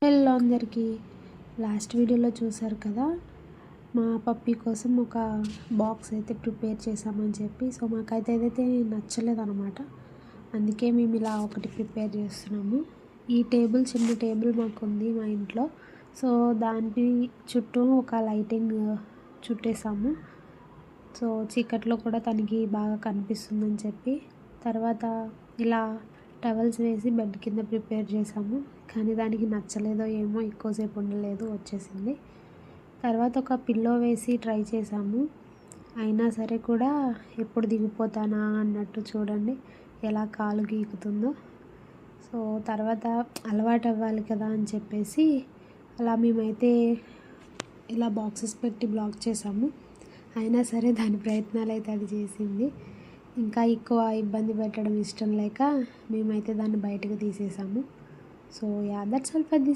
Hello అందరికీ, last వీడియోలో చూసారు కదా, మా పప్పీ కోసం ఒక బాక్స్ అయితే ప్రిపేర్ చేసామని చెప్పి. సో మాకైతే ఏదైతే నచ్చలేదన్నమాట. అందుకే మేము ఇలా ఒకటి ప్రిపేర్ చేస్తున్నాము. ఈ టేబుల్, చిన్న టేబుల్ మాకు ఉంది మా ఇంట్లో. సో దానికి చుట్టూ ఒక లైటింగ్ చుట్టేసాము. సో చీకట్లో కూడా తనకి బాగా కనిపిస్తుందని చెప్పి. తర్వాత ఇలా టవల్స్ వేసి బెడ్ కింద ప్రిపేర్ చేసాము. కానీ దానికి నచ్చలేదో ఏమో, ఎక్కువసేపు ఉండలేదు, వచ్చేసింది. తర్వాత ఒక పిల్లో వేసి ట్రై చేసాము. అయినా సరే కూడా ఎప్పుడు దిగిపోతానా అన్నట్టు చూడండి ఎలా కాలు గీకుతుందో. సో తర్వాత అలవాటు అవ్వాలి కదా అని చెప్పేసి అలా మేమైతే ఇలా బాక్సెస్ పెట్టి బ్లాక్ చేసాము. అయినా సరే దాని ప్రయత్నాలు అయితే అది చేసింది. ఇంకా ఎక్కువ ఇబ్బంది పెట్టడం ఇష్టం లేక మేమైతే దాన్ని బయటకు తీసేసాము. So yeah, that's all for this.